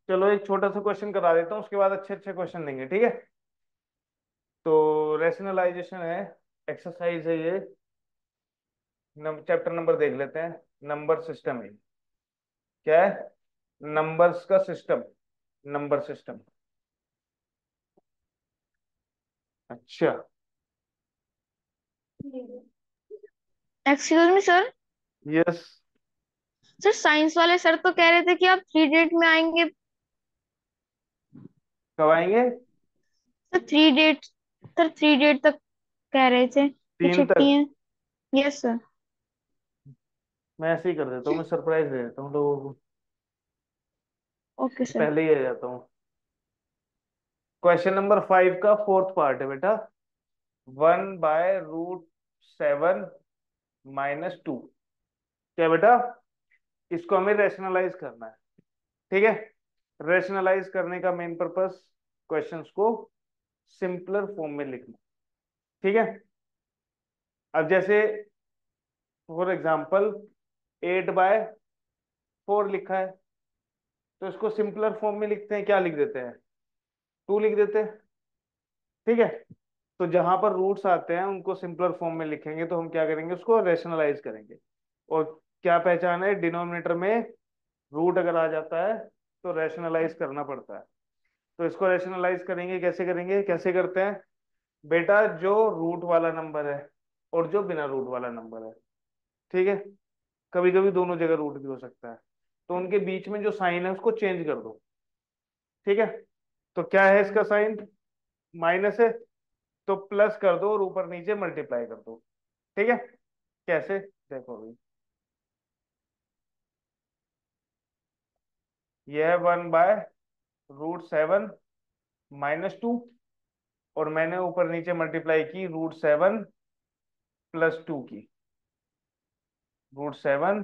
चलो एक छोटा सा क्वेश्चन करा देता हूँ, उसके बाद अच्छे अच्छे क्वेश्चन देंगे, ठीक है। तो रेशनलाइजेशन है, एक्सरसाइज है ये। चैप्टर नंबर देख लेते हैं। नंबर सिस्टम है। क्या है? नंबर्स का सिस्टम। Number system. अच्छा। Excuse me sir. Yes. Sir science वाले सर तो कह रहे थे कि आप 3 डेट में आएंगे। कब आएंगे? Sir 3 date. सर 3 डेट तक कह रहे थे कि तीन छुट्टी तक। है। Yes sir. मैं ऐसे ही कर देता हूँ, मैं सरप्राइज दे देता हूँ लोगों को। Okay sir. पहले ही आ जाता हूँ। क्वेश्चन नंबर 5 का फोर्थ पार्ट है बेटा। 1/√7 -2। क्या बेटा? इसको हमें रैशनलाइज करना है। ठीक है। रैशनलाइज करने का मेन पर्पस, क्वेश्चंस को सिंपलर फॉर्म में लिखना। ठीक है। अब जैसे फॉर एग्जांपल 8/4 लिखा है, तो इसको सिंपलर फॉर्म में लिखते हैं, क्या लिख देते हैं? 2 लिख देते हैं। ठीक है। तो जहां पर रूट्स आते हैं उनको सिंपलर फॉर्म में लिखेंगे, तो हम क्या करेंगे, उसको रैशनलाइज करेंगे। और क्या पहचान है, डिनोमिनेटर में रूट अगर आ जाता है तो रैशनलाइज करना पड़ता है। तो इसको रैशनलाइज करेंगे, कैसे करेंगे, कैसे करते हैं बेटा? जो रूट वाला नंबर है और जो बिना रूट वाला नंबर है, ठीक है, कभी कभी दोनों जगह रूट भी हो सकता है, तो उनके बीच में जो साइन है उसको चेंज कर दो। ठीक है। तो क्या है इसका साइन? माइनस है, तो प्लस कर दो और ऊपर नीचे मल्टीप्लाई कर दो। ठीक है। कैसे? देखो अभी, यह है 1/√7 -2, और मैंने ऊपर नीचे मल्टीप्लाई की √7 + 2 की। √7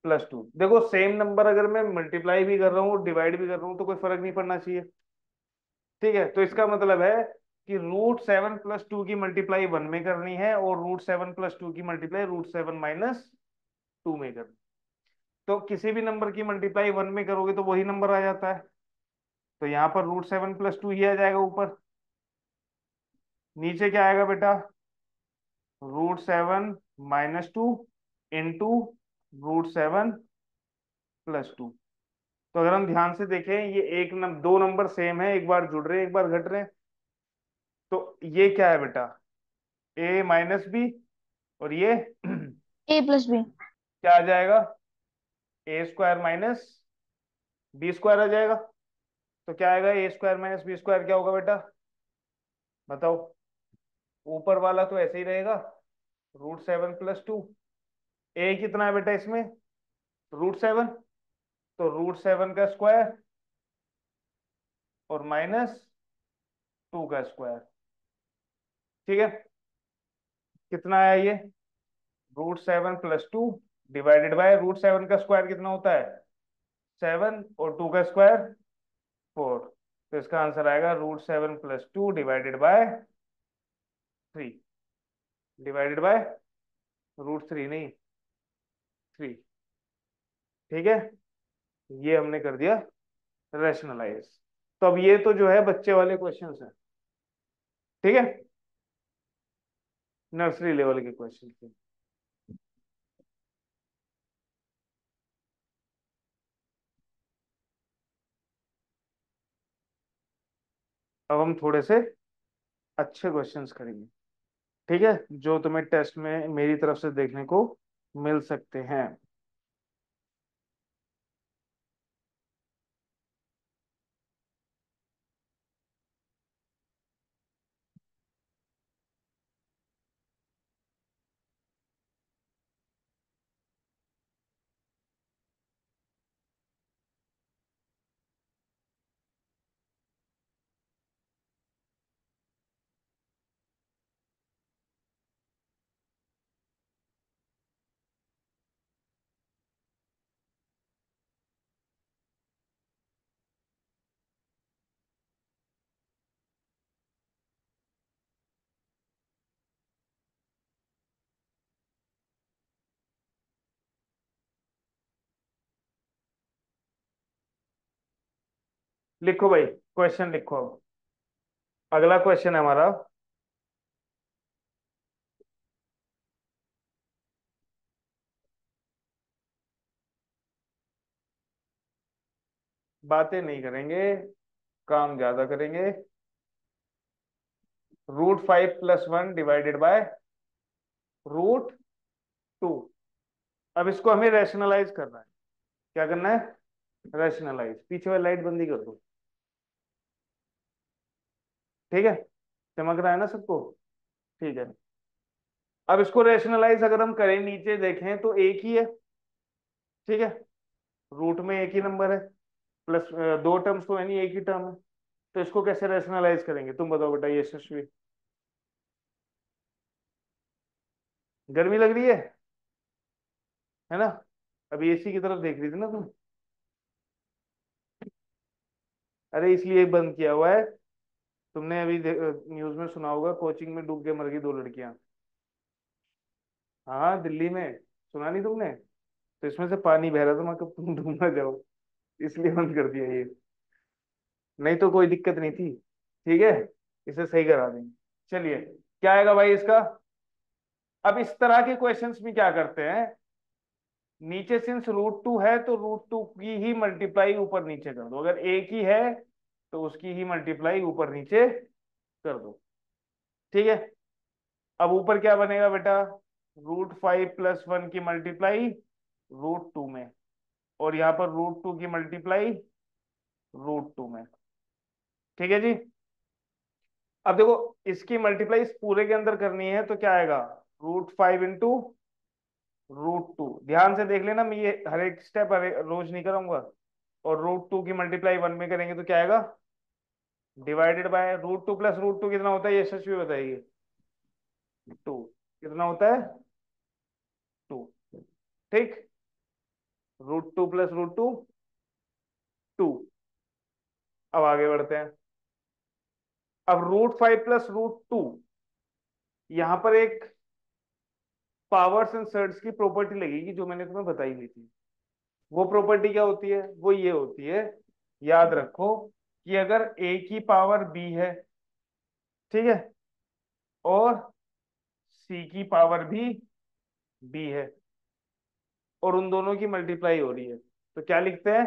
+ 2। देखो सेम नंबर अगर मैं मल्टीप्लाई भी कर रहा हूँ डिवाइड भी कर रहा हूँ तो कोई फर्क नहीं पड़ना चाहिए। ठीक है। तो इसका मतलब है कि √7 + 2 की मल्टीप्लाई 1 में करनी है और √7 + 2 की मल्टीप्लाई √7 - 2 में करनी। तो किसी भी नंबर की मल्टीप्लाई 1 में करोगे तो वही नंबर आ जाता है। तो यहाँ पर √7 + 2 ही आ जाएगा ऊपर। नीचे क्या आएगा बेटा? √7 - 2 इंटू √7 + 2। तो अगर हम ध्यान से देखें, ये दो नंबर सेम है, एक बार जुड़ रहे हैं एक बार घट रहे हैं। तो ये क्या है बेटा? A - B। और ये A + B। क्या आ जाएगा? A² - B² आ जाएगा। तो क्या आएगा? A² - B² क्या होगा बेटा? बताओ। ऊपर वाला तो ऐसे ही रहेगा, √7 + 2। ए कितना है बेटा इसमें? √7। तो √7 का स्क्वायर और -2 का स्क्वायर। ठीक है। कितना आया ये? √7 + 2 डिवाइडेड बाय √7 का स्क्वायर कितना होता है? 7, और 2 का स्क्वायर 4। तो इसका आंसर आएगा √7 + 2 डिवाइडेड बाय 3। डिवाइडेड बाय √3 नहीं, 3। ठीक है। ये हमने कर दिया रैशनलाइज। तो अब ये तो जो है बच्चे वाले क्वेश्चंस हैं। ठीक है। नर्सरी लेवल के क्वेश्चन थे। अब हम थोड़े से अच्छे क्वेश्चंस करेंगे। ठीक है। जो तुम्हें टेस्ट में मेरी तरफ से देखने को मिल सकते हैं। लिखो भाई, क्वेश्चन लिखो अब। अगला क्वेश्चन है हमारा। बातें नहीं करेंगे, काम ज्यादा करेंगे। √5 + 1 डिवाइडेड बाय √2। अब इसको हमें रैशनलाइज करना है। क्या करना है? रैशनलाइज। पीछे वाली लाइट बंदी कर दो। ठीक है, चमक रहा है ना सबको? ठीक है। अब इसको रैशनलाइज अगर हम करें, नीचे देखें तो एक ही है। ठीक है, रूट में एक ही नंबर है, प्लस दो टर्म्स तो है नहीं, एक ही टर्म है। तो इसको कैसे रैशनलाइज करेंगे, तुम बताओ बेटा यशस्वी। गर्मी लग रही है ना? अभी एसी की तरफ देख रही थी ना तुम? अरे इसलिए बंद किया हुआ है। तुमने अभी न्यूज में सुना होगा, कोचिंग में डूब के मर गई दो लड़कियां। हाँ, दिल्ली में। सुना नहीं तुमने? तो इसमें से पानी बह रहा था, मैं कब तुम डूब ना जाओ, इसलिए बंद कर दिया ये। नहीं तो कोई दिक्कत नहीं थी। ठीक है, इसे सही करा देंगे। चलिए, क्या आएगा भाई इसका? अब इस तरह के क्वेश्चंस में क्या करते हैं, नीचे सिंस √2 है तो √2 की ही मल्टीप्लाई ऊपर नीचे कर दो। अगर एक ही है तो उसकी ही मल्टीप्लाई ऊपर नीचे कर दो। ठीक है। अब ऊपर क्या बनेगा बेटा? √5 + 1 की मल्टीप्लाई √2 में, और यहाँ पर √2 की मल्टीप्लाई √2 में। ठीक है जी। अब देखो, इसकी मल्टीप्लाई इस पूरे के अंदर करनी है तो क्या आएगा? √5 × √2। ध्यान से देख लेना, मैं ये हर एक स्टेप रोज नहीं करूंगा। और √2 की मल्टीप्लाई 1 में करेंगे तो क्या आएगा? डिवाइडेड बाय √2 + √2 कितना होता है, यशस्वी बताइए? 2। कितना होता है? 2। ठीक। √2 + √2 2। अब आगे बढ़ते हैं। अब √5 + √2, यहां पर एक पावर्स एंड सर्ड्स की प्रॉपर्टी लगेगी जो मैंने तुम्हें बताई हुई थी। वो प्रॉपर्टी क्या होती है? वो ये होती है, याद रखो, कि अगर a की पावर b है, ठीक है, और c की पावर भी b है, और उन दोनों की मल्टीप्लाई हो रही है, तो क्या लिखते हैं?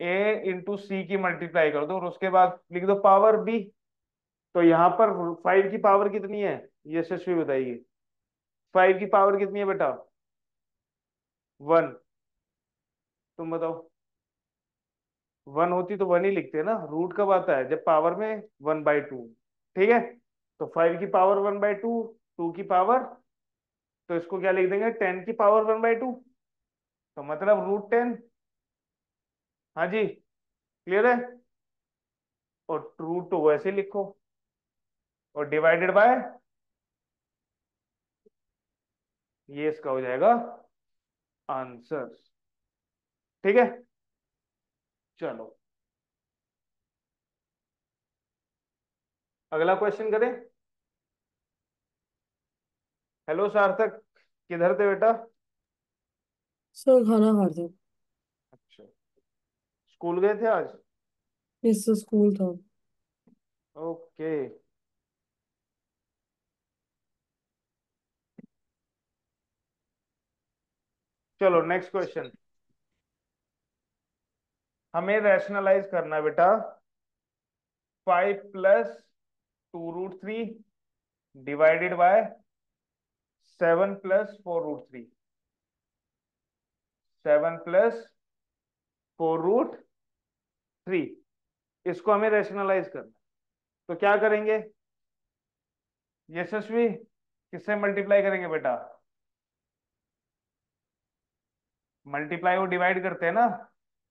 a × c की मल्टीप्लाई कर दो और उसके बाद लिख दो पावर b। तो यहाँ पर 5 की पावर कितनी है, यशस्वी बताइए? 5 की पावर कितनी है बेटा? 1। तुम बताओ। 1 होती तो 1 ही लिखते हैं ना, रूट कब आता है? जब पावर में 1/2। ठीक है, तो 5 की पावर 1/2, 2 की पावर, तो इसको क्या लिख देंगे? 10 की पावर 1/2। तो मतलब √10। हाँ जी, क्लियर है? और रूट तो वैसे लिखो, और डिवाइडेड बाय, ये इसका हो जाएगा आंसर। ठीक है, चलो अगला क्वेश्चन करें। हेलो सार्थक, किधर थे बेटा? सर खाना खाते। अच्छा, स्कूल गए थे आज? इससे स्कूल था। ओके, चलो नेक्स्ट क्वेश्चन। हमें रैशनलाइज करना है बेटा। 5 + 2√3 डिवाइडेड बाय 7 + 4√3। 7 + 4√3, इसको हमें रैशनलाइज करना है। तो क्या करेंगे यशस्वी? किससे मल्टीप्लाई करेंगे बेटा? मल्टीप्लाई और डिवाइड करते हैं ना,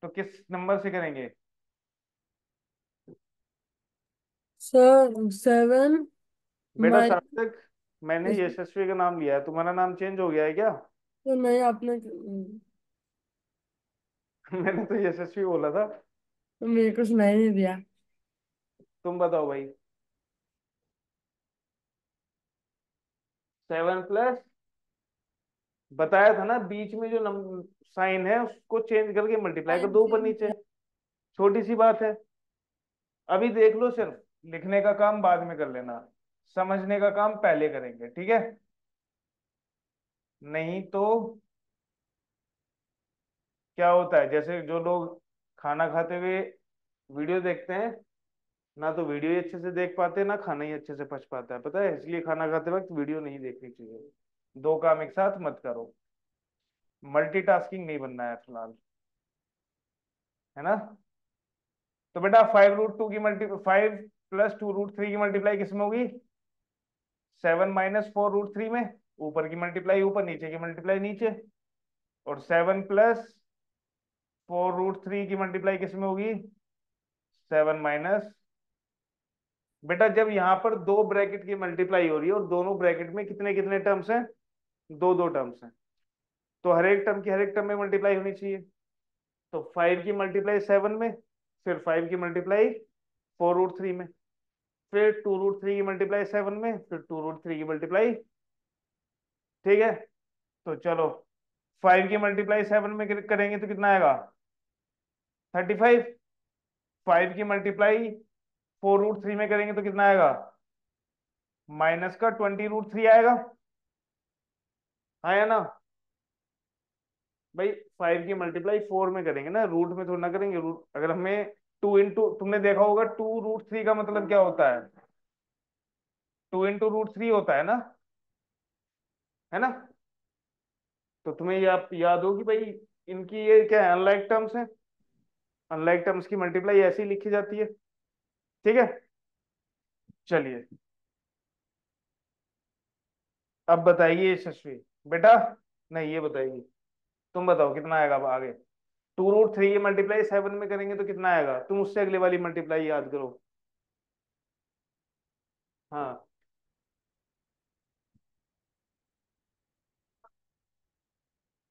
तो किस नंबर से करेंगे? सर 7 बेटा माइनस। सार्थक, मैंने यशस्वी का नाम लिया है, तुम्हारा नाम चेंज हो गया है क्या? तो नहीं आपने मैंने तो यशस्वी बोला था। मेरे को सुनाई नहीं दिया। तुम बताओ भाई। 7 बताया था ना, बीच में जो साइन है उसको चेंज करके मल्टीप्लाई कर दो ऊपर नीचे। छोटी सी बात है। अभी देख लो, सिर्फ लिखने का काम बाद में कर लेना, समझने का काम पहले करेंगे, ठीक है? नहीं तो क्या होता है, जैसे जो लोग खाना खाते हुए वीडियो देखते हैं, ना तो वीडियो ही अच्छे से देख पाते, ना खाना ही अच्छे से पच पाता है, पता है? इसलिए खाना खाते वक्त वीडियो नहीं देखनी चाहिए। दो काम एक साथ मत करो, मल्टीटास्किंग नहीं बनना है फिलहाल, है ना? तो बेटा 5√2 की मल्टी 5 + 2√3 की मल्टीप्लाई किसमें होगी? 7 - 4√3 में। ऊपर की मल्टीप्लाई ऊपर, नीचे की मल्टीप्लाई नीचे। और 7 + 4√3 की मल्टीप्लाई किसमें होगी? 7 - बेटा जब यहाँ पर दो ब्रैकेट की मल्टीप्लाई हो रही है और दोनों ब्रैकेट में कितने कितने टर्म्स हैं? दो दो टर्म्स हैं, तो हर एक टर्म की हर एक टर्म में मल्टीप्लाई होनी चाहिए। तो 5 की मल्टीप्लाई 7 में, फिर 5 की मल्टीप्लाई 4√3 में, फिर 2√3 की मल्टीप्लाई 7 में, फिर 2√3 की मल्टीप्लाई। ठीक है, तो चलो 5 की मल्टीप्लाई 7 में करेंगे तो कितना आएगा? 35। 5 की मल्टीप्लाई 4√3 में करेंगे तो कितना आएगा? माइनस का 20√3 आएगा। आया ना भाई? 5 की मल्टीप्लाई 4 में करेंगे ना, रूट में थोड़ा ना करेंगे। रूट अगर हमें 2 तुमने देखा होगा 2√3 का मतलब क्या होता है? 2 × √3 होता है ना? तो तुम्हें याद हो कि भाई इनकी ये क्या है, अनलाइक टर्म्स है। अनलाइक टर्म्स की मल्टीप्लाई ऐसी लिखी जाती है, ठीक है? चलिए, अब बताइए यशस्वी बेटा। नहीं, ये बताइए, तुम बताओ कितना आएगा अब आगे। 2√3 की मल्टीप्लाई 7 में करेंगे तो कितना आएगा? तुम उससे अगले वाली मल्टीप्लाई याद करो। हाँ,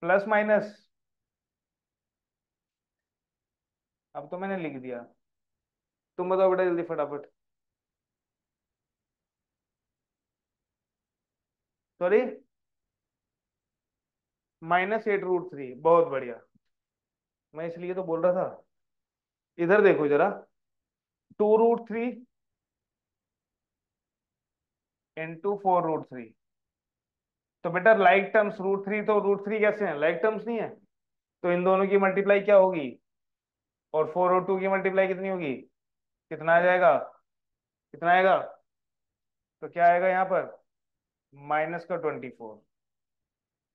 प्लस माइनस। अब तो मैंने लिख दिया, तुम बताओ बेटा जल्दी फटाफट। सॉरी, -8√3, बहुत बढ़िया। मैं इसलिए तो बोल रहा था। इधर देखो जरा, 2√3 × 4√3। तो बेटा लाइक टर्म्स √3, तो √3 कैसे हैं? लाइक टर्म्स नहीं है, तो इन दोनों की मल्टीप्लाई क्या होगी? और 4 और 2 की मल्टीप्लाई कितनी होगी? कितना आ जाएगा? कितना आएगा? तो क्या आएगा यहाँ पर? माइनस का 24,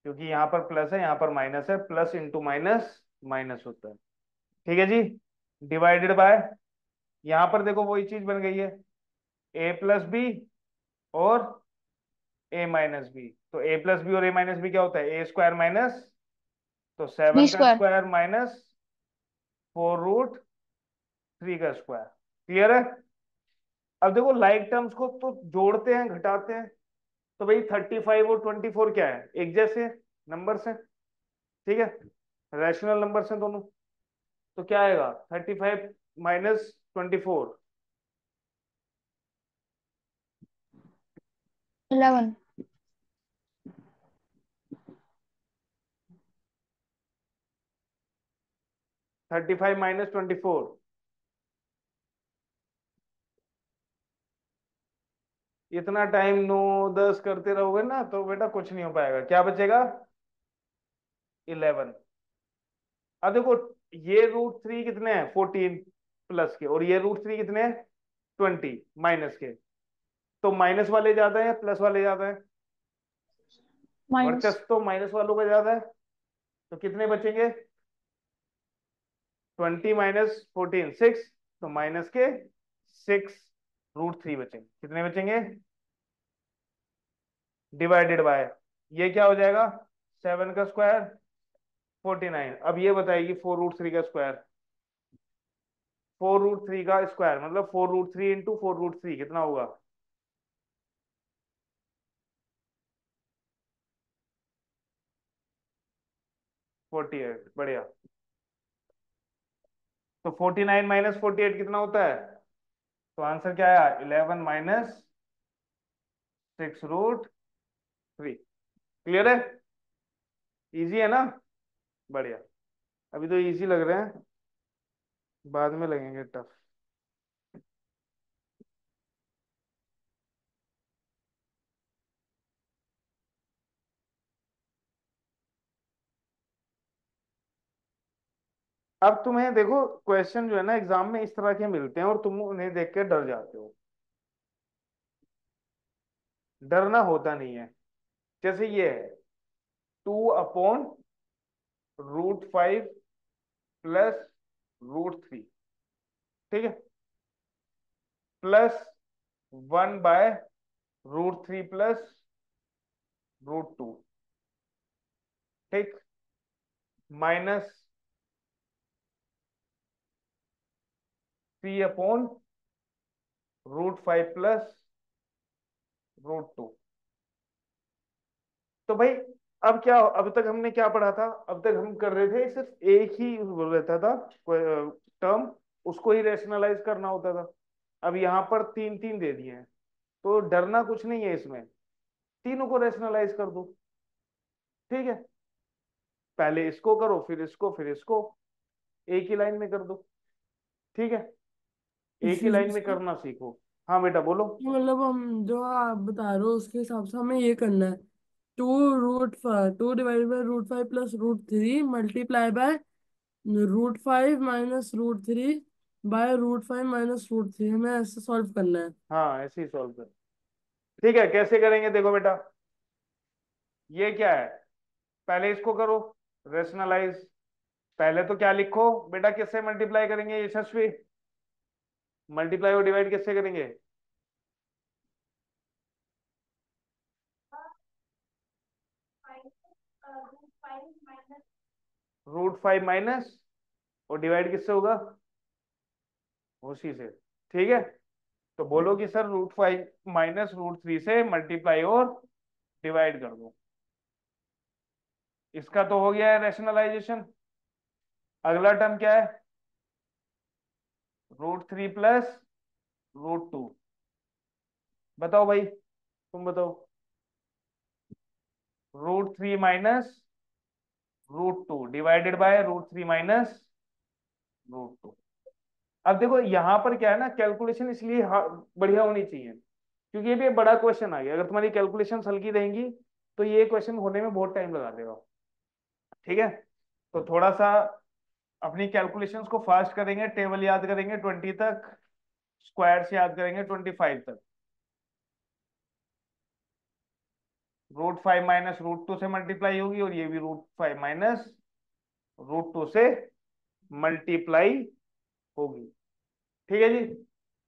क्योंकि यहाँ पर प्लस है यहाँ पर माइनस है, प्लस इंटू माइनस माइनस होता है। ठीक है जी, डिवाइडेड बाय, यहाँ पर देखो वही चीज बन गई है, a + b और a - b। तो a + b और a - b क्या होता है? A² माइनस, तो बी 7 का स्क्वायर। स्क्वायर माइनस 4√3 का स्क्वायर। क्लियर है? अब देखो लाइक टर्म्स को तो जोड़ते हैं घटाते हैं, तो भाई 35 और 24 क्या है? एक जैसे नंबर्स हैं, ठीक है? रैशनल नंबर्स हैं दोनों। तो क्या आएगा? 35 - 24। 11। 35 - 24। इतना टाइम 9 10 करते रहोगे ना तो बेटा कुछ नहीं हो पाएगा। क्या बचेगा? 11। अब देखो, ये √3 कितने हैं? 14 प्लस के, और ये √3 कितने हैं? 20 माइनस के। तो माइनस वाले ज्यादा है या प्लस वाले ज्यादा है? माइनस। वर्चस्व तो माइनस वालों का ज्यादा है। तो कितने बचेंगे? 20 - 14 6, तो माइनस के 6√3 बचेंगे। कितने बचेंगे? डिवाइडेड बाय, ये क्या हो जाएगा? 7 का स्क्वायर 49। अब ये बताएगी 4√3 का स्क्वायर। 4√3 का स्क्वायर मतलब 4√3 इंटू 4√3 कितना होगा? 48। बढ़िया। तो 49 - 48 कितना होता है? तो आंसर क्या आया? 11 - 6√3। क्लियर है? इजी है ना? बढ़िया। अभी तो इजी लग रहे हैं। बाद में लगेंगे टफ। अब तुम्हें देखो, क्वेश्चन जो है ना एग्जाम में इस तरह के मिलते हैं और तुम उन्हें देख के डर जाते हो। डरना होता नहीं है। जैसे ये है, 2/√5 +√3, ठीक है, +1/√3 +√2, ठीक, -3/√5 +√2। तो भाई अब क्या, अब तक हमने क्या पढ़ा था? अब तक हम कर रहे थे सिर्फ एक ही वो रहता था टर्म, उसको ही रेशनलाइज करना होता था। अब यहाँ पर तीन तीन दे दिए हैं, तो डरना कुछ नहीं है इसमें, तीनों को रेशनलाइज कर दो। ठीक है, पहले इसको करो, फिर इसको, फिर इसको, एक ही लाइन में कर दो। ठीक है, एक ही लाइन में इसका करना सीखो। हाँ बेटा बोलो। मतलब हम जो आप बता रहे हो उसके हिसाब से हमें ये करना है। 2√5 + √3 मल्टीप्लाई बाय √5 -√3 बाय √5 -√3, हमें ऐसे सॉल्व करना है। हाँ ऐसे ही सॉल्व कर। ठीक है, कैसे करेंगे देखो बेटा, ये क्या है, पहले इसको करो रेशनलाइज। पहले तो क्या लिखो बेटा, किससे मल्टीप्लाई करेंगे यशस्वी? मल्टीप्लाई और डिवाइड किससे करेंगे? √5 माइनस, और डिवाइड किससे होगा? उसी से। ठीक है, तो बोलो कि सर √5 -√3 से मल्टीप्लाई और डिवाइड कर दो। इसका तो हो गया है रैशनलाइजेशन। अगला टर्म क्या है? √3 +√2। बताओ भाई, तुम बताओ। √3 -√2 डिवाइडेड बाय √3 -√2। अब देखो यहाँ पर क्या है ना, कैलकुलेशन इसलिए बढ़िया होनी चाहिए क्योंकि ये भी एक बड़ा क्वेश्चन आ गया। अगर तुम्हारी कैलकुलेशन हल्की रहेंगी तो ये क्वेश्चन होने में बहुत टाइम लगा देगा। ठीक है, तो थोड़ा सा अपनी कैलकुलेशंस को फास्ट करेंगे, टेबल याद करेंगे 20 तक, स्क्वायर्स याद करेंगे 25 तक। √5 -√2 से मल्टीप्लाई होगी और ये भी √5 -√2 से मल्टीप्लाई होगी। ठीक है जी।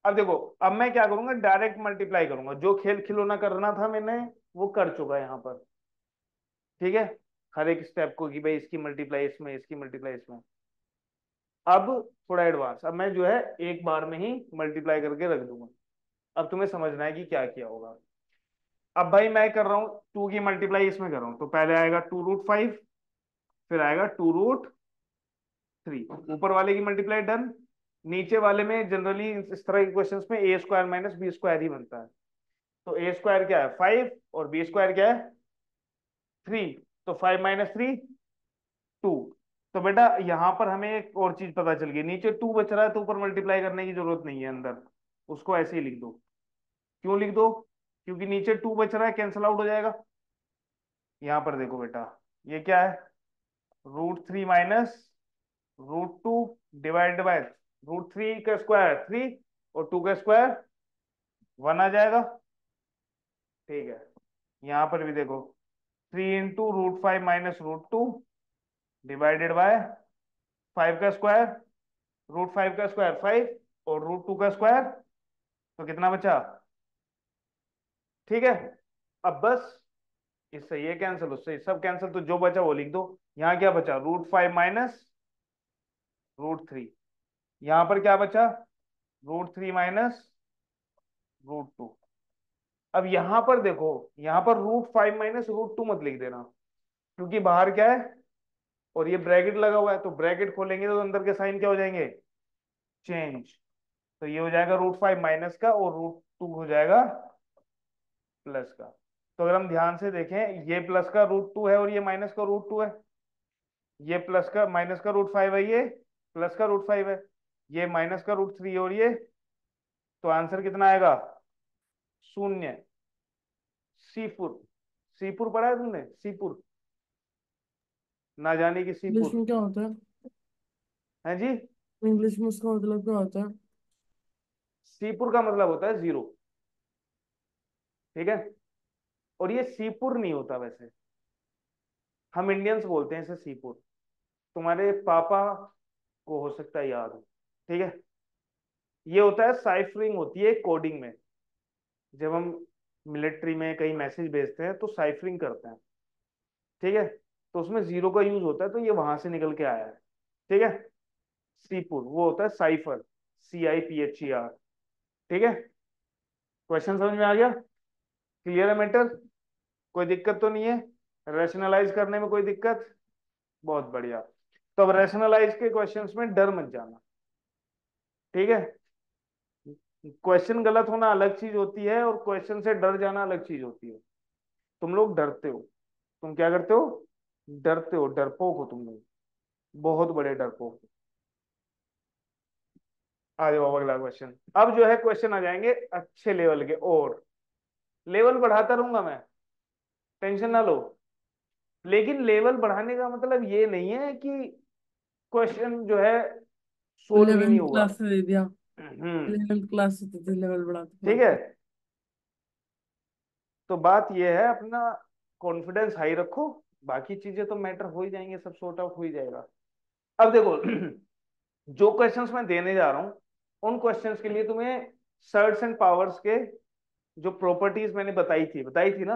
अब देखो, अब मैं क्या करूंगा, डायरेक्ट मल्टीप्लाई करूंगा। जो खेल खिलौना करना था मैंने वो कर चुका यहाँ पर। ठीक है, हर एक स्टेप को कि भाई इसकी मल्टीप्लाई इसमें, इसकी मल्टीप्लाई इसमें। अब थोड़ा एडवांस, अब मैं जो है एक बार में ही मल्टीप्लाई करके रख दूंगा। अब तुम्हें समझना है कि क्या किया होगा। अब भाई मैं कर रहा हूँ 2 की मल्टीप्लाई इसमें कर रहा हूँ, तो पहले आएगा 2√5, फिर आएगा 2√3। ऊपर वाले की मल्टीप्लाई डन। नीचे वाले में जनरली इस तरह के क्वेश्चंस में a² - b² ही बनता है। तो a² क्या है 5 और b² क्या है 3, तो 5 - 3 2। तो बेटा यहाँ पर हमें एक और चीज पता चल गई, नीचे 2 बच रहा है तो ऊपर मल्टीप्लाई करने की जरूरत नहीं है अंदर, उसको ऐसे ही लिख दो। क्यों लिख दो? क्योंकि नीचे 2 बच रहा है, कैंसिल आउट हो जाएगा। यहाँ पर देखो बेटा, ये क्या है, √3 -√2 डिवाइड बाय √3 का स्क्वायर 3 और 2 का स्क्वायर 1 आ जाएगा। ठीक है, यहाँ पर भी देखो 3 × √5 -√2 डिवाइडेड बाय 5 का स्क्वायर, √5 का स्क्वायर 5 और √2 का स्क्वायर, तो कितना बचा? ठीक है, अब बस इससे ये कैंसिल, उससे ये सब कैंसिल, तो जो बचा वो लिख दो। यहाँ क्या बचा, √5 -√3। यहाँ पर क्या बचा, √3 -√2। अब यहाँ पर देखो, यहाँ पर √5 -√2 मत लिख देना, क्योंकि बाहर क्या है और ये ब्रैकेट लगा हुआ है, तो ब्रैकेट खोलेंगे तो अंदर के साइन क्या हो जाएंगे, चेंज। तो ये हो जाएगा √5 माइनस का और √2 हो जाएगा प्लस का। तो अगर हम ध्यान से देखें, ये प्लस का √2 है और ये माइनस का √2 है, ये प्लस का -√5 है, ये प्लस का √5 है। ये माइनस का रूट थ्री और ये, तो आंसर कितना आएगा? शून्य। सीपुर, सीपुर पढ़ा है तुमने? सीपुर, ना जाने की इंग्लिश सीपुर। में क्या होता है? है जी। इंग्लिश में उसका मतलब क्या होता है? सीपुर का मतलब होता है जीरो। ठीक है। और ये सीपुर नहीं होता वैसे, हम इंडियंस बोलते हैं इसे सीपुर। तुम्हारे पापा को हो सकता है याद हो। ठीक है। ये होता है, साइफरिंग होती है कोडिंग में। जब हम मिलिट्री में कहीं मैसेज भेजते हैं तो साइफरिंग करते हैं। ठीक है। तो उसमें जीरो का यूज होता है, तो ये वहां से निकल के आया है। ठीक है। सीपुर वो होता है साइफर, CIPHER। ठीक है। क्वेश्चन समझ में आ गया? क्लियर है मैटर? कोई दिक्कत तो नहीं है? रैशनलाइज करने में कोई दिक्कत? बहुत बढ़िया। तो अब रैशनलाइज के क्वेश्चंस में डर मत जाना। ठीक है। क्वेश्चन गलत होना अलग चीज होती है और क्वेश्चन से डर जाना अलग चीज होती है। तुम लोग डरते हो। तुम क्या करते हो? डरते हो, डरपोक हो तुम लोग, बहुत बड़े डरपोक। आ जाओ अगला क्वेश्चन। अब जो है क्वेश्चन आ जाएंगे अच्छे लेवल के, और लेवल बढ़ाता रहूंगा मैं, टेंशन ना लो। लेकिन लेवल बढ़ाने का मतलब ये नहीं है कि क्वेश्चन जो है सोल्व ही नहीं 11th होगा। क्लास से दे दिया। हम्म। 11th क्लास से तो लेवल बढ़ाते ठीक है। बढ़ाते। तो बात यह है, अपना कॉन्फिडेंस हाई रखो, बाकी चीजें तो मैटर हो ही जाएंगे, सब सॉर्ट आउट हो ही जाएगा। अब देखो जो क्वेश्चंस मैं देने जा रहा हूं, उन क्वेश्चंस के लिए तुम्हें सर्ट्स एंड पावर्स के जो प्रॉपर्टीज मैंने बताई थी ना।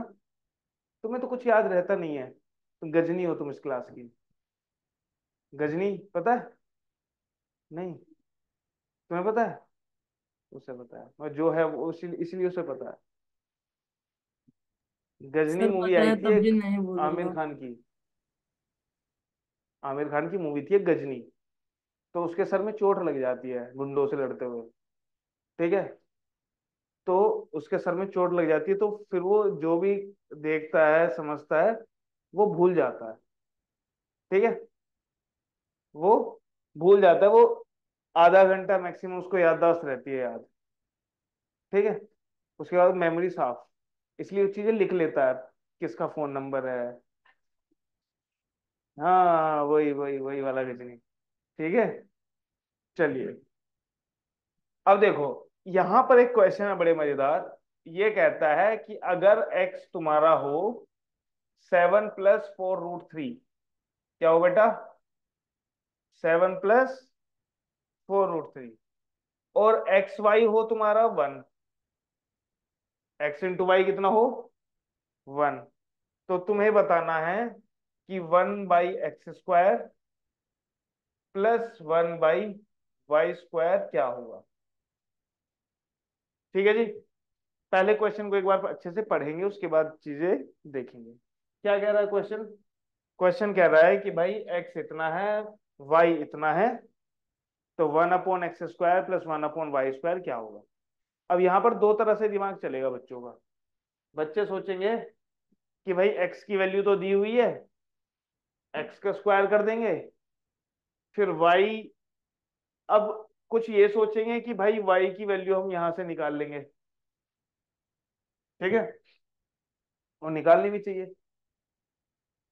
तुम्हें तो कुछ याद रहता नहीं है, तुम गजनी हो तुम इस क्लास की। गजनी पता है? नहीं? तुम्हें पता है? उसे पता है, और जो है वो इसलिए उसे पता है। गजनी सर मूवी पता आई है थी तब भी एक, नहीं आमिर बोलूंगा। खान की। आमिर खान की मूवी थी एक गजनी। तो उसके सर में चोट लग जाती है गुंडों से लड़ते हुए। ठीक है। तो उसके सर में चोट लग जाती है, तो फिर वो जो भी देखता है समझता है वो भूल जाता है। ठीक है। वो भूल जाता है, वो आधा घंटा मैक्सिमम उसको याददाश्त रहती है याद। ठीक है। उसके बाद मेमोरी साफ, इसलिए वो चीजें लिख लेता है, किसका फोन नंबर है। हाँ वही वही वही वाला गजनी। ठीक है। चलिए, अब देखो, यहां पर एक क्वेश्चन है बड़े मजेदार। ये कहता है कि अगर x तुम्हारा हो 7 + 4√3, क्या हो बेटा? 7 + 4√3, और XY हो तुम्हारा 1। x × y कितना हो? 1। तो तुम्हें बताना है कि 1/x² +1/y² क्या होगा। ठीक है जी। पहले क्वेश्चन को एक बार अच्छे से पढ़ेंगे, उसके बाद चीजें देखेंगे। क्या कह रहा है क्वेश्चन? क्वेश्चन कह रहा है कि भाई x इतना है, y इतना है, तो 1/x² +1/y² क्या होगा। अब यहाँ पर दो तरह से दिमाग चलेगा बच्चों का। बच्चे सोचेंगे कि भाई x की वैल्यू तो दी हुई है, x का स्क्वायर कर देंगे, फिर y। अब कुछ ये सोचेंगे कि भाई y की वैल्यू हम यहाँ से निकाल लेंगे। ठीक है। और निकालनी भी चाहिए।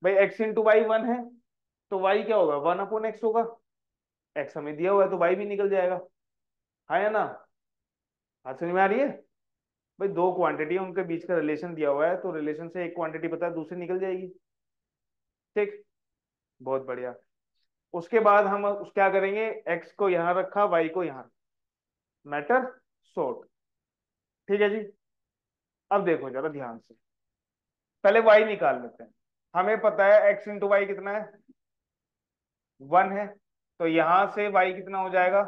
भाई x × y 1 है, तो y क्या होगा? 1/x होगा। x हमें दिया हुआ है तो y भी निकल जाएगा। हाँ या ना? बात समझ में आ रही है? भाई दो क्वांटिटी है, उनके बीच का रिलेशन दिया हुआ है, तो रिलेशन से एक क्वांटिटी पता है, दूसरी निकल जाएगी। ठीक। बहुत बढ़िया। उसके बाद हम क्या करेंगे, x को यहां रखा, y को यहां, मैटर सॉर्ट। ठीक है जी। अब देखो जरा ध्यान से, पहले y निकाल लेते हैं। हमें पता है x × y कितना है? 1 है। तो यहां से y कितना हो जाएगा?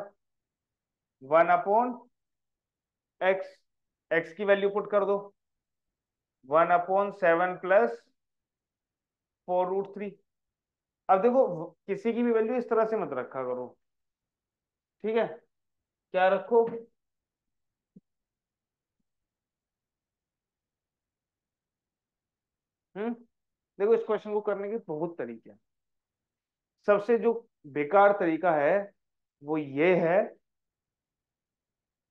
1/x। x की वैल्यू पुट कर दो, 1/7 + 4√3। अब देखो, किसी की भी वैल्यू इस तरह से मत रखा करो। ठीक है। क्या रखो? देखो, इस क्वेश्चन को करने के बहुत तरीके हैं। सबसे जो बेकार तरीका है वो ये है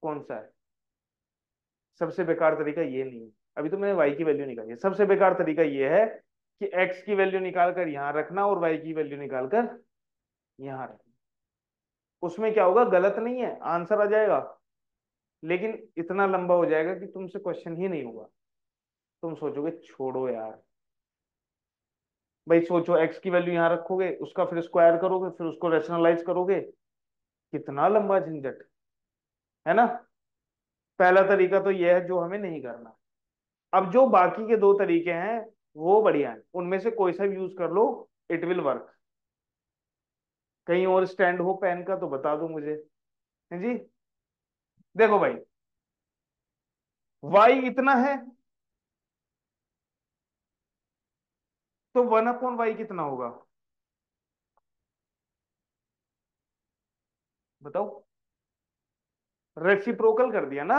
कौन सा है? सबसे बेकार तरीका ये नहीं है, अभी तो मैंने y की वैल्यू निकाली है। सबसे बेकार तरीका ये है कि x की वैल्यू निकाल कर यहां रखना और y की वैल्यू निकाल कर यहां रखना। उसमें क्या होगा, गलत नहीं है, आंसर आ जाएगा, लेकिन इतना लंबा हो जाएगा कि तुमसे क्वेश्चन ही नहीं होगा। तुम सोचोगे छोड़ो यार। भाई सोचो, x की वैल्यू यहां रखोगे, उसका फिर स्क्वायर करोगे, फिर उसको रेशनलाइज करोगे, कितना लंबा झंझट है ना। पहला तरीका तो यह है जो हमें नहीं करना। अब जो बाकी के दो तरीके हैं वो बढ़िया है, उनमें से कोई सा भी यूज कर लो, इट विल वर्क। कहीं और स्टैंड हो पेन का तो बता दो मुझे। हैं जी, देखो भाई, y इतना है तो 1/y कितना होगा, बताओ। रेसिप्रोकल कर दिया ना,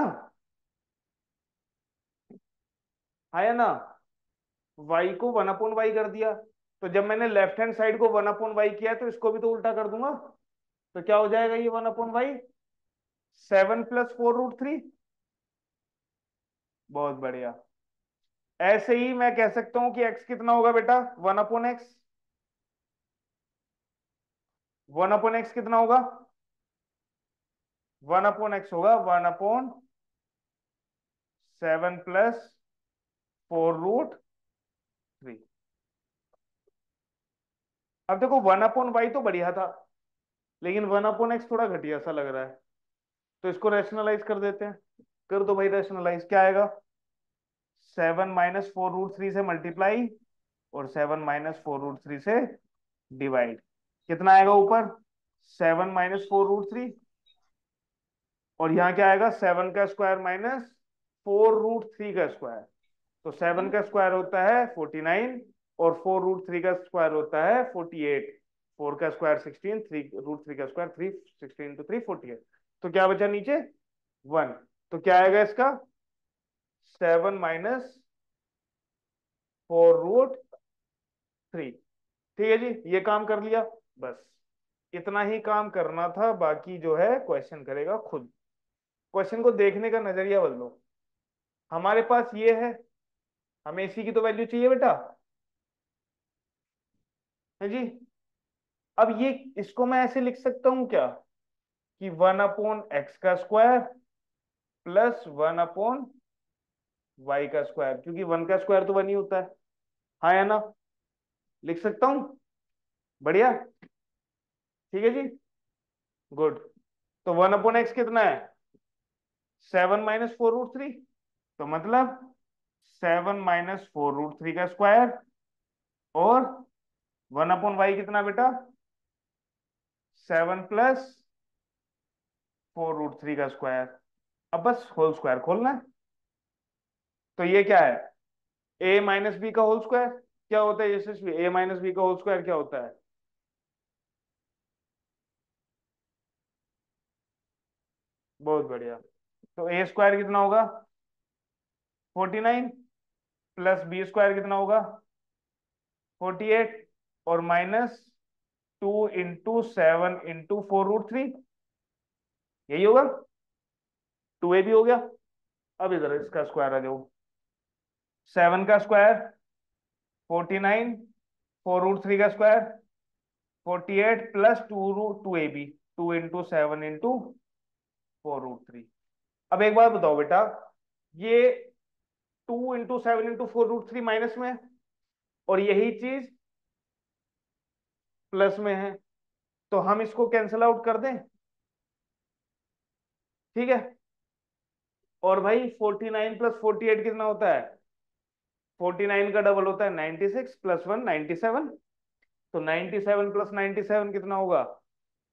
है ना। y को 1/y कर दिया, तो जब मैंने लेफ्ट हैंड साइड को 1/y किया तो इसको भी तो उल्टा कर दूंगा। तो क्या हो जाएगा ये 1/y, 7 + 4√3। बहुत बढ़िया। ऐसे ही मैं कह सकता हूं कि x कितना होगा बेटा, 1/x। 1/x कितना होगा, 1/x होगा 1/7 + 4√3। अब देखो 1/y तो बढ़िया था, लेकिन 1/x थोड़ा घटिया सा लग रहा है, तो इसको रैशनलाइज कर देते हैं। कर दो भाई रैशनलाइज, क्या आएगा, 7 - 4√3 से मल्टीप्लाई और 7 - 4√3 से डिवाइड। कितना आएगा ऊपर, 7 - 4√3, और यहाँ क्या आएगा, 7 का स्क्वायर माइनस 4√3 का स्क्वायर। तो 7 का स्क्वायर होता है 49, और 4√3 का स्क्वायर होता है 48। 4 का स्क्वायर 16, 3√3 का स्क्वायर 3, 16 × 3 48। तो क्या बचा नीचे, 1। तो क्या आएगा इसका, 7 - 4√3। ठीक है जी, ये काम कर लिया। बस इतना ही काम करना था, बाकी जो है क्वेश्चन करेगा खुद। क्वेश्चन को देखने का नजरिया बदलो। हमारे पास ये है, हमें इसी की तो वैल्यू चाहिए बेटा, है जी। अब ये, इसको मैं ऐसे लिख सकता हूं क्या, कि 1/x का स्क्वायर प्लस 1/y का स्क्वायर, क्योंकि 1 का स्क्वायर तो 1 ही होता है, हाँ या ना। लिख सकता हूं, बढ़िया, ठीक है जी, गुड। तो 1/x कितना है, 7 - 4√3। तो मतलब 7 - 4√3 का स्क्वायर, और 1/y कितना बेटा, 7 + 4√3 का स्क्वायर। अब बस होल स्क्वायर खोलना है। तो ये क्या है, a - b का होल स्क्वायर। क्या होता है यशस्वी, a - b का होल स्क्वायर क्या होता है, बहुत बढ़िया। तो a स्क्वायर कितना होगा, 49, प्लस b स्क्वायर कितना होगा, 48, और -2 × 7 × 4√3, यही होगा। 2a भी हो गया। अब इधर इसका स्क्वायर आ जाओ, 7 का स्क्वायर 49, 4√3 का स्क्वायर 48, प्लस 2ab, 2 × 7 × 4√3। अब एक बात बताओ बेटा, ये 2 × 7 × 4√3 माइनस में है, और यही चीज प्लस में है, तो हम इसको कैंसिल आउट कर दें, ठीक है। और भाई 49 + 48 कितना होता है, 49 का डबल होता है 96, प्लस 1 97। तो 97 + 97 कितना होगा,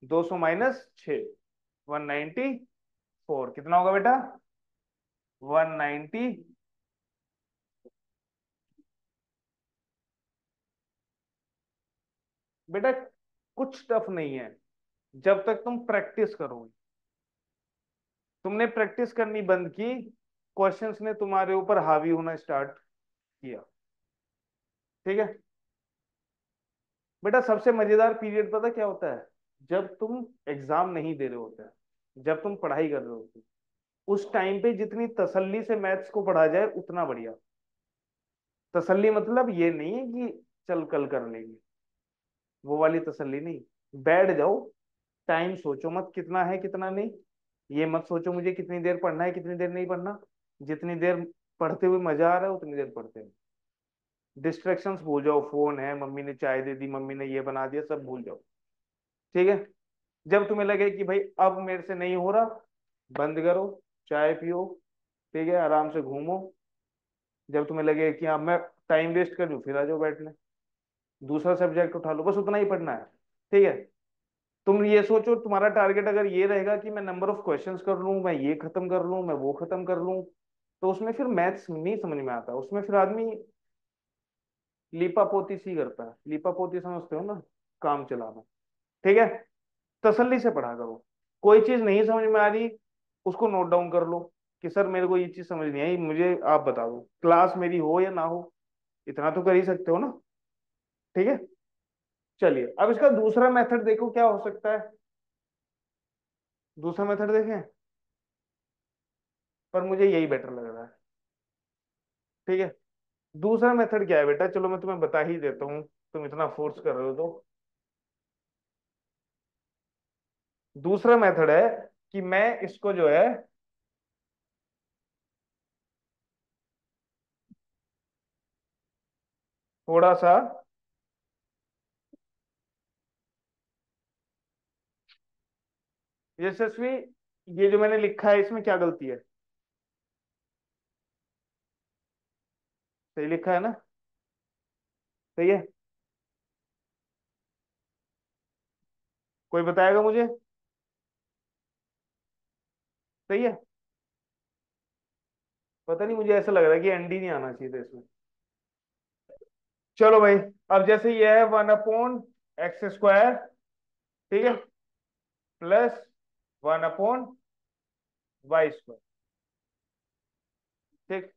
200 - 6, 194। कितना होगा बेटा, 190। बेटा कुछ टफ नहीं है, जब तक तुम प्रैक्टिस करोगे। तुमने प्रैक्टिस करनी बंद की, क्वेश्चंस ने तुम्हारे ऊपर हावी होना स्टार्ट किया, ठीक है। बेटा सबसे मजेदार पीरियड पता क्या होता है, जब तुम एग्जाम नहीं दे रहे होते, जब तुम पढ़ाई कर रहे होते, उस टाइम पे जितनी तसल्ली से मैथ्स को पढ़ा जाए उतना बढ़िया। तसल्ली मतलब ये नहीं है कि चल कल कर लेंगे, वो वाली तसल्ली नहीं। बैठ जाओ, टाइम सोचो मत कितना है कितना नहीं। ये मत सोचो मुझे कितनी देर पढ़ना है कितनी देर नहीं पढ़ना। जितनी देर पढ़ते हुए मजा आ रहा है उतनी देर पढ़ते हैं। डिस्ट्रैक्शंस भूल जाओ, फोन है, मम्मी ने चाय दे दी, मम्मी ने ये बना दिया, सब भूल जाओ। ठीक है। जब तुम्हें लगे कि भाई अब मेरे से नहीं हो रहा, बंद करो, चाय पियो, ठीक है, आराम से घूमो। जब तुम्हें लगे कि हाँ मैं टाइम वेस्ट कर लूँ, फिर आ जाओ बैठने, दूसरा सब्जेक्ट उठा लो, बस उतना ही पढ़ना है। ठीक है। तुम ये सोचो, तुम्हारा टारगेट अगर ये रहेगा कि मैं नंबर ऑफ क्वेश्चंस कर लूं, मैं ये खत्म कर लूं, मैं वो खत्म कर लूं, तो उसमें फिर मैथ्स नहीं समझ में आता। उसमें फिर आदमी लीपा पोती सी करता है। लीपा पोती समझते हो ना, काम चलाना। ठीक है। तसल्ली से पढ़ा करो। कोई चीज नहीं समझ में आ रही, उसको नोट डाउन कर लो कि सर मेरे को ये चीज समझ नहीं आई, मुझे आप बता दो, क्लास मेरी हो या ना हो, इतना तो कर ही सकते हो ना। ठीक है। चलिए अब इसका दूसरा मेथड देखो क्या हो सकता है। दूसरा मेथड देखें, पर मुझे यही बेटर लग रहा है। ठीक है। दूसरा मेथड क्या है बेटा, चलो मैं तुम्हें बता ही देता हूँ, तुम इतना फोर्स कर रहे हो तो। दूसरा मेथड है कि मैं इसको जो है थोड़ा सा, यशस्वी, ये जो मैंने लिखा है इसमें क्या गलती है? सही लिखा है ना? सही है? कोई बताएगा मुझे? सही है? पता नहीं, मुझे ऐसा लग रहा है कि एंडी नहीं आना चाहिए था इसमें। चलो भाई, अब जैसे ये है 1/x², ठीक है, प्लस 1/y²। ठीक।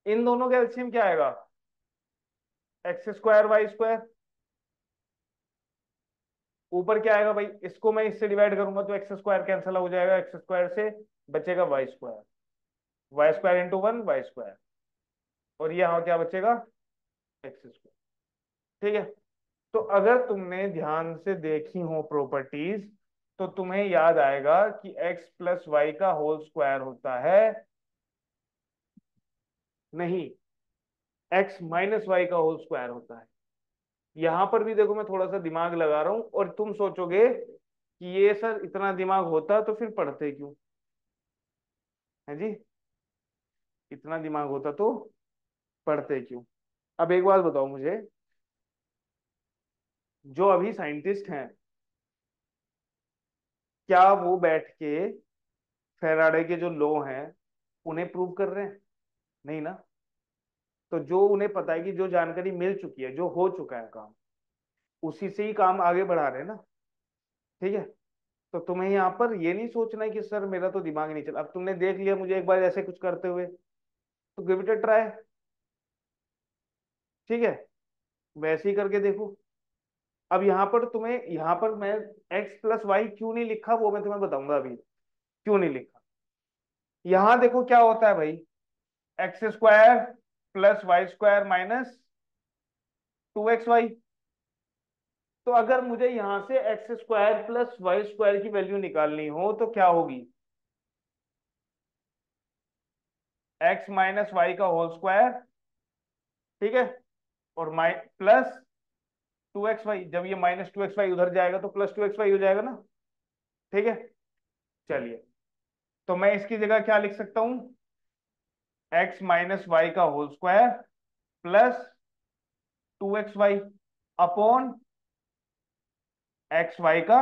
इन दोनों का एलसीएम क्या आएगा? x², y²। ऊपर क्या आएगा भाई, इसको मैं इससे डिवाइड करूंगा तो x² कैंसिल हो जाएगा, x² से बचेगा y²। y² into 1 y²। और यहाँ क्या बचेगा? x²। ठीक है। तो अगर तुमने ध्यान से देखी हो प्रॉपर्टीज, तो तुम्हें याद आएगा कि x प्लस वाई का होल स्क्वायर होता है, नहीं, x माइनस वाई का होल स्क्वायर होता है। यहां पर भी देखो मैं थोड़ा सा दिमाग लगा रहा हूं, और तुम सोचोगे कि ये सर इतना दिमाग होता तो फिर पढ़ते क्यों? है जी, इतना दिमाग होता तो पढ़ते क्यों? अब एक बात बताओ मुझे, जो अभी साइंटिस्ट हैं, क्या वो बैठ के फैराडे के जो लॉ हैं उन्हें प्रूव कर रहे हैं? नहीं ना। तो जो उन्हें पता है कि जो जानकारी मिल चुकी है, जो हो चुका है काम, उसी से ही काम आगे बढ़ा रहे हैं ना। ठीक है। तो तुम्हें यहाँ पर ये नहीं सोचना है कि सर मेरा तो दिमाग नहीं चला। अब तुमने देख लिया मुझे एक बार ऐसे कुछ करते हुए, तो गिव इट अ ट्राई। ठीक है, वैसे ही करके देखो। अब यहाँ पर तुम्हें, यहाँ पर मैं x प्लस वाई क्यों नहीं लिखा वो मैं तुम्हें बताऊंगा अभी, क्यों नहीं लिखा। यहाँ देखो क्या होता है भाई, x² plus y² minus 2xy। तो अगर मुझे यहां से x² प्लस y² की वैल्यू निकालनी हो तो क्या होगी? x माइनस वाई का होल स्क्वायर, ठीक है, और माइ प्लस 2xy। जब ये -2xy उधर जाएगा तो +2xy हो जाएगा ना। ठीक है। चलिए, तो मैं इसकी जगह क्या लिख सकता हूं? x माइनस वाई का whole square plus 2xy upon X Y का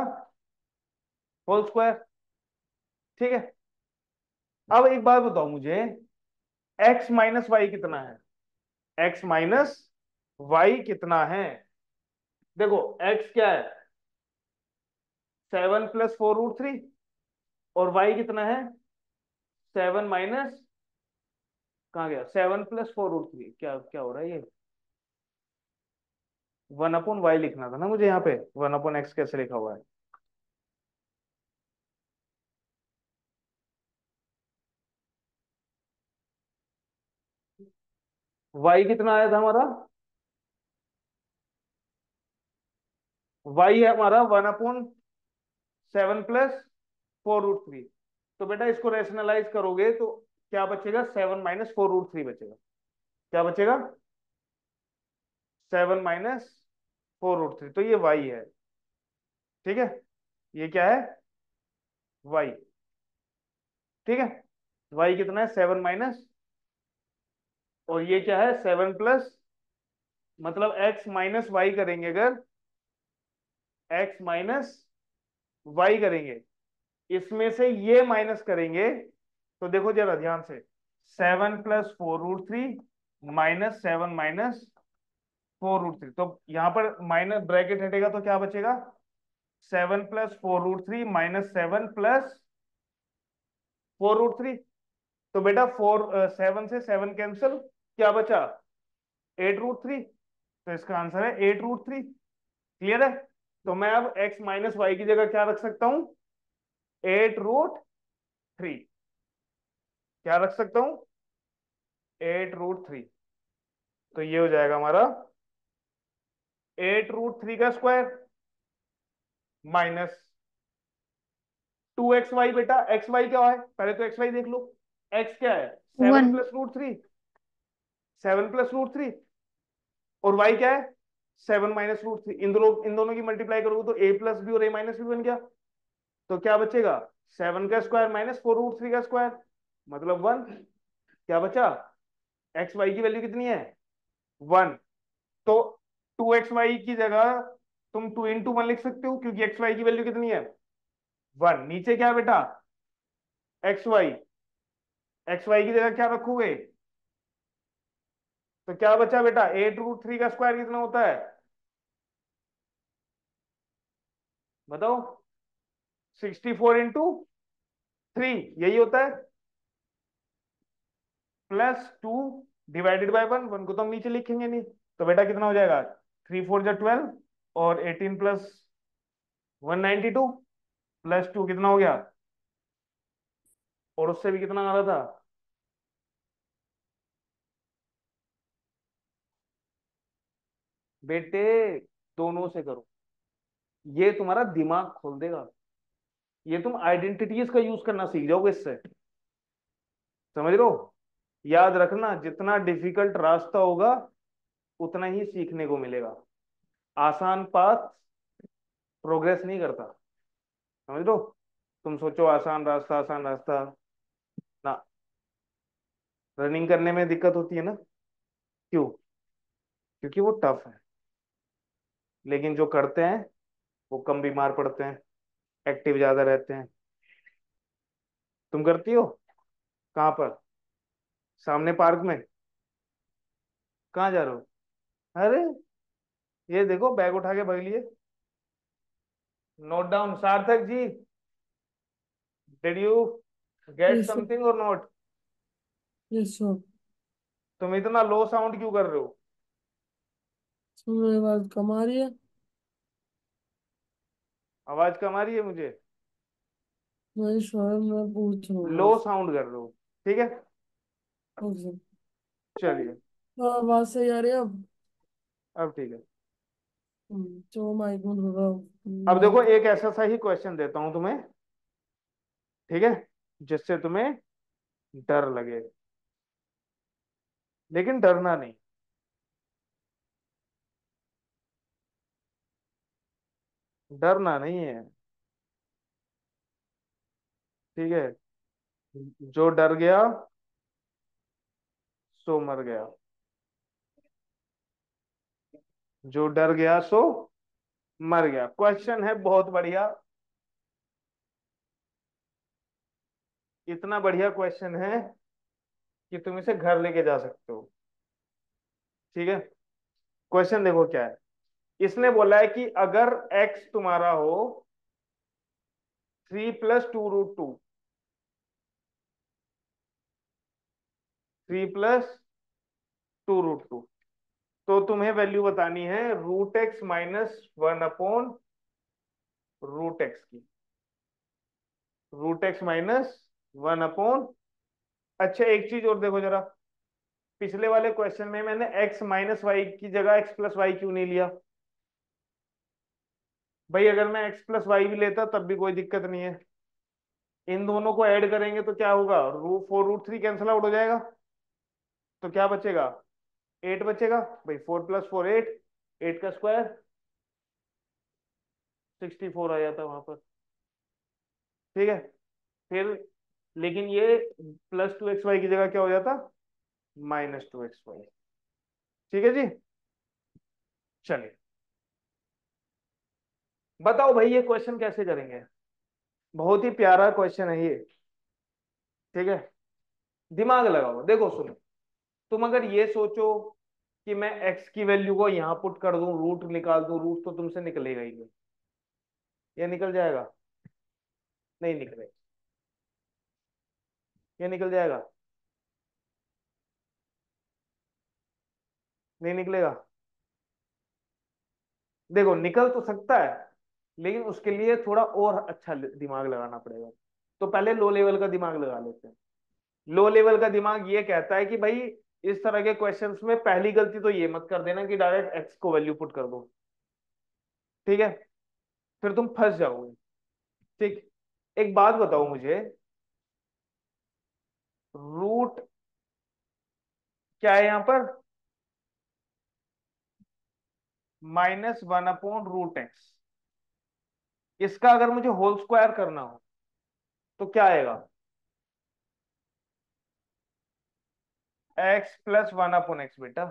होल स्क्वायर। ठीक है। अब एक बात बताओ मुझे, x माइनस वाई कितना है? x माइनस वाई कितना है? देखो x क्या है, 7 + 4√3, और y कितना है? 7 माइनस, कहाँ गया, 7 + 4√3, क्या क्या हो रहा है ये? 1/y लिखना था ना मुझे यहाँ पे, 1/x कैसे लिखा हुआ है? वाई कितना आया था हमारा? वाई है हमारा 1/7 + 4√3। तो बेटा इसको रेशनलाइज करोगे तो क्या बचेगा? 7 - 4√3 बचेगा। क्या बचेगा? 7 - 4√3। तो ये वाई है। ठीक है, ये क्या है? वाई। ठीक है, वाई कितना है? 7 और ये क्या है? 7 मतलब एक्स माइनस वाई करेंगे अगर, एक्स माइनस वाई करेंगे, इसमें से ये माइनस करेंगे तो देखो जरा ध्यान से, 7 + 4√3 -7 - 4√3। तो यहां पर माइनस ब्रैकेट हटेगा तो क्या बचेगा? 7 + 4√3 -7 + 4√3। तो बेटा 7 से 7 कैंसिल, क्या बचा? 8√3। तो इसका आंसर है 8√3। क्लियर है? तो मैं अब x माइनस वाई की जगह क्या रख सकता हूं? 8√3। क्या रख सकता हूं? 8√3। तो ये हो जाएगा हमारा 8√3 का स्क्वायर माइनस 2xy। बेटा एक्स वाई क्या है? पहले तो एक्स वाई देख लो। x क्या है? सेवन 1। Plus root three 7 + √3। और y क्या है? 7 - √3। इन दोनों की मल्टीप्लाई करोगे तो a प्लस बी और a माइनस बी बन गया। तो क्या बचेगा? 7 का स्क्वायर -4√3 का स्क्वायर, मतलब 1। क्या बचा? एक्स वाई की वैल्यू कितनी है? 1। तो 2xy की जगह तुम 2 × 1 लिख सकते हो, क्योंकि एक्स वाई की वैल्यू कितनी है? 1। नीचे क्या है बेटा? X Y. एक्स वाई की जगह क्या रखोगे? तो क्या बचा बेटा? 8√3 का स्क्वायर कितना होता है? बताओ। 64 × 3 यही होता है, +2 / 1। 1 को तो हम नीचे लिखेंगे नहीं। तो बेटा कितना हो जाएगा? 3 × 4 = 12 और 18 + 192 +2 कितना हो गया? और उससे भी कितना आ रहा था? बेटे दोनों से करो, ये तुम्हारा दिमाग खोल देगा। ये तुम आइडेंटिटीज का यूज करना सीख जाओगे इससे। समझ लो, याद रखना, जितना डिफिकल्ट रास्ता होगा उतना ही सीखने को मिलेगा। आसान पाथ प्रोग्रेस नहीं करता। समझ लो, तुम सोचो आसान रास्ता आसान रास्ता ना, रनिंग करने में दिक्कत होती है ना। क्यों? क्योंकि वो टफ है। लेकिन जो करते हैं वो कम बीमार पड़ते हैं, एक्टिव ज्यादा रहते हैं। तुम करती हो? कहाँ पर? सामने पार्क में? कहाँ जा रहे हो? अरे ये देखो बैग उठा के भाग लिए। Note down Sarthak ji, did you get yes sir. Something और नॉट? Yes sir. तुम इतना लो साउंड क्यों कर रहे हो? मेरी बात कम आ रही है? आवाज कम आ रही है मुझे? नहीं सर, मैं पूछ रहा हूँ लो बस। साउंड कर रहे हो। ठीक है, ओके सर। चलिए, हाँ, बात सही आ रही है अब। अब ठीक है। तो माइक में थोड़ा अब देखो माइक। एक ऐसा सा ही क्वेश्चन देता हूं तुम्हें, ठीक है, जिससे तुम्हें डर लगे, लेकिन डरना नहीं। डरना नहीं है, ठीक है। जो डर गया सो मर गया। जो डर गया सो मर गया। क्वेश्चन है बहुत बढ़िया, इतना बढ़िया क्वेश्चन है कि तुम इसे घर लेके जा सकते हो। ठीक है, क्वेश्चन देखो क्या है। इसने बोला है कि अगर x तुम्हारा हो 3 + 2√2, 3 + 2√2, तो तुम्हें वैल्यू बतानी है √x - 1/√x की। √x - 1 अपॉन, अच्छा एक चीज और देखो जरा, पिछले वाले क्वेश्चन में मैंने x माइनस वाई की जगह x प्लस वाई क्यों नहीं लिया? भाई अगर मैं x प्लस वाई भी लेता तब भी कोई दिक्कत नहीं है। इन दोनों को ऐड करेंगे तो क्या होगा, √4 √3 कैंसिल आउट हो जाएगा, तो क्या बचेगा, 8 बचेगा। भाई 4 + 4 8, 8 का स्क्वायर 64 आ जाता वहां पर। ठीक है, फिर लेकिन ये +2xy की जगह क्या हो जाता, -2xy। ठीक है जी, चलिए बताओ भाई ये क्वेश्चन कैसे करेंगे। बहुत ही प्यारा क्वेश्चन है ये। ठीक है, दिमाग लगाओ, देखो सुनो, तुम अगर ये सोचो कि मैं x की वैल्यू को यहां पुट कर दूं, रूट निकाल दूं, रूट तो तुमसे निकलेगा ही नहीं। ये निकल जाएगा, नहीं निकलेगा। ये निकल जाएगा, नहीं निकलेगा। देखो निकल तो सकता है, लेकिन उसके लिए थोड़ा और अच्छा दिमाग लगाना पड़ेगा। तो पहले लो लेवल का दिमाग लगा लेते हैं। लो लेवल का दिमाग ये कहता है कि भाई इस तरह के क्वेश्चंस में पहली गलती तो ये मत कर देना कि डायरेक्ट एक्स को वैल्यू पुट कर दो। ठीक है, फिर तुम फंस जाओगे। ठीक, एक बात बताओ मुझे, रूट क्या है यहां पर, -1/√x। इसका अगर मुझे होल स्क्वायर करना हो तो क्या आएगा, x + 1/x बेटा,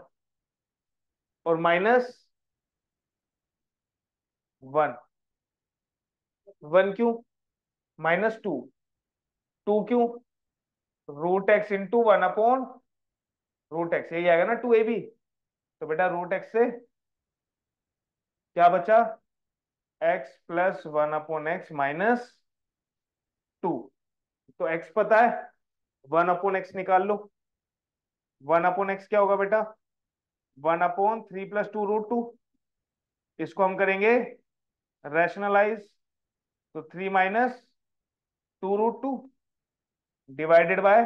और -1। 1 क्यों, -2, 2 क्यों, √x × 1/√x, यही आएगा ना 2ab। तो बेटा √x से क्या बचा, x + 1/x -2। तो x पता है, 1/x निकाल लो। 1/x क्या होगा बेटा, 1/3 + 2√2। इसको हम करेंगे रैशनलाइज, तो 3 - 2√2 डिवाइडेड बाय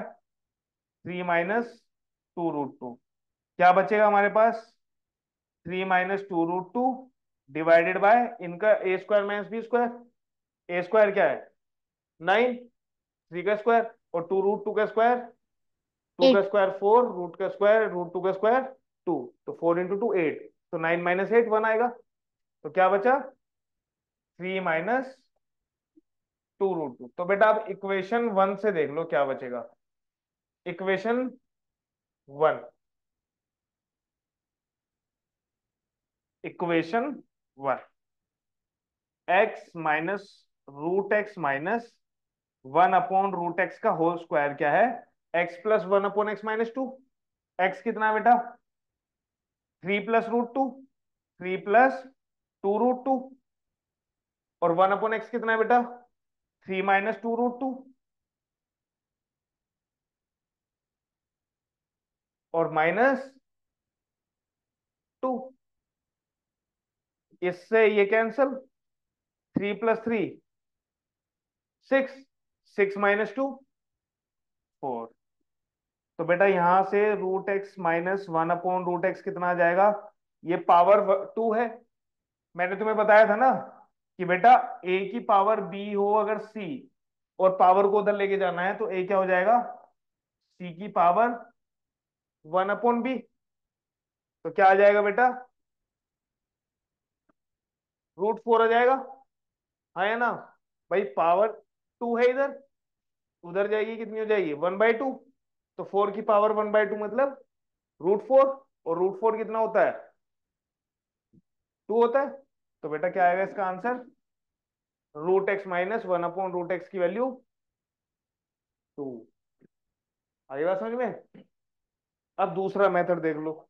3 - 2√2। क्या बचेगा हमारे पास, 3 - 2√2 डिवाइडेड बाय इनका a² - b²। a² क्या है, 9, 3 का स्क्वायर, और 2√2 का स्क्वायर, 2 का 8। स्क्वायर 4, रूट का स्क्वायर √2 का स्क्वायर 2। तो 4 × 2 8, तो 9 - 8 1 आएगा। तो क्या बचा, 3 - 2√2। तो बेटा आप इक्वेशन 1 से देख लो क्या बचेगा। Equation 1, equation 1, x - √x - 1/√x का होल स्क्वायर क्या है, x + 1/x -2। x कितना है बेटा, 3 + √2, 3 + 2√2, और 1/x कितना है बेटा, 3 - 2√2, और -2। इससे ये कैंसल, 3 + 3 6, 6 - 2 4। तो बेटा यहां से √x -1/√x कितना आ जाएगा, ये पावर 2 है। मैंने तुम्हें बताया था ना कि बेटा a की पावर b हो अगर c, और पावर को उधर लेके जाना है तो a क्या हो जाएगा, c की पावर 1/b। तो क्या आ जाएगा बेटा, √4 आ जाएगा। हाँ है ना, भाई पावर 2 है इधर, उधर जाएगी कितनी हो जाएगी, 1/2। तो 4 की पावर 1/2 मतलब √4, और √4 कितना होता है, 2 होता है। तो बेटा क्या आएगा इसका आंसर, √x -1/√x की वैल्यू 2। आई बात समझ में। अब दूसरा मेथड देख लो,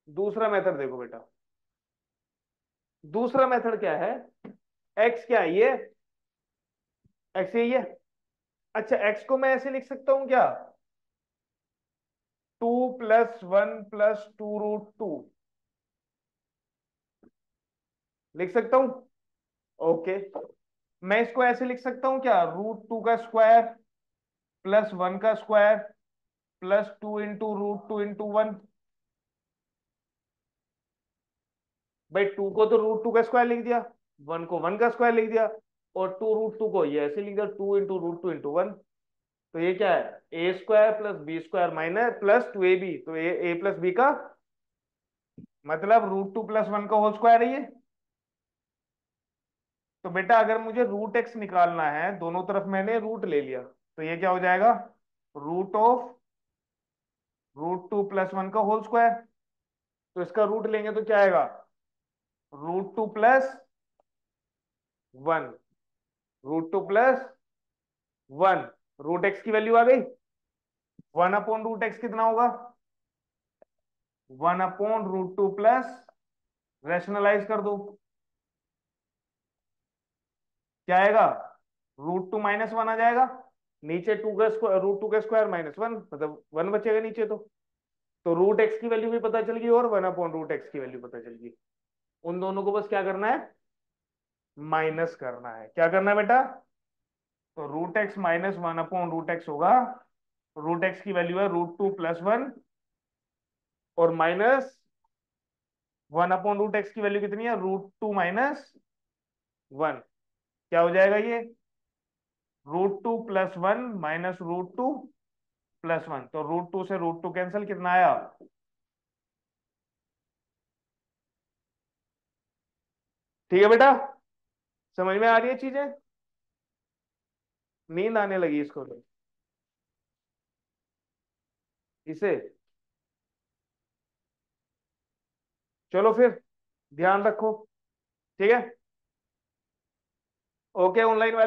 दूसरा मेथड देखो बेटा। दूसरा मेथड क्या है, x क्या है ये, x यही है। अच्छा x को मैं ऐसे लिख सकता हूं क्या, 2 + 1 + 2√2 लिख सकता हूं। ओके, मैं इसको ऐसे लिख सकता हूं क्या, √2 का स्क्वायर + 1 का स्क्वायर प्लस 2 × √2 × 1। भाई 2 को तो √2 का स्क्वायर लिख दिया, 1 को 1 का स्क्वायर लिख दिया, और 2 √2 को ये ऐसे लिख दिया, 2 × √2 × 1। तो ये क्या है, a² + b² minus plus 2ab, तो a + b का मतलब √2 + 1 का होल स्क्वायर है ये। तो बेटा अगर मुझे √x निकालना है, दोनों तरफ मैंने रूट ले लिया, तो ये क्या हो जाएगा, √2 + 1 का होल स्क्वायर। तो इसका रूट लेंगे तो क्या आएगा, √2 + 1, √2 + 1, √x की वैल्यू आ गई, 1/√x कितना होगा, 1/√2 प्लस, रैशनलाइज कर दो, क्या आएगा, √2 - 1 आ जाएगा, नीचे √2 का स्क्वायर -1, मतलब 1 बचेगा नीचे। तो √x की वैल्यू भी पता चल गई और 1/√x की वैल्यू पता चल गई। उन दोनों को बस क्या करना है, माइनस करना है। क्या करना है बेटा, तो √x - 1/√x होगा, √x की वैल्यू है √2 + 1, और माइनस 1/√x की वैल्यू कितनी है, √2 - 1। क्या हो जाएगा ये, √2 + 1 माइनस √2 + 1, तो √2 से √2 कैंसिल, कितना आया, ठीक है बेटा, समझ में आ रही है चीजें, नींद आने लगी इसको तो, इसे, चलो फिर ध्यान रखो, ठीक है, ओके ऑनलाइन वाले।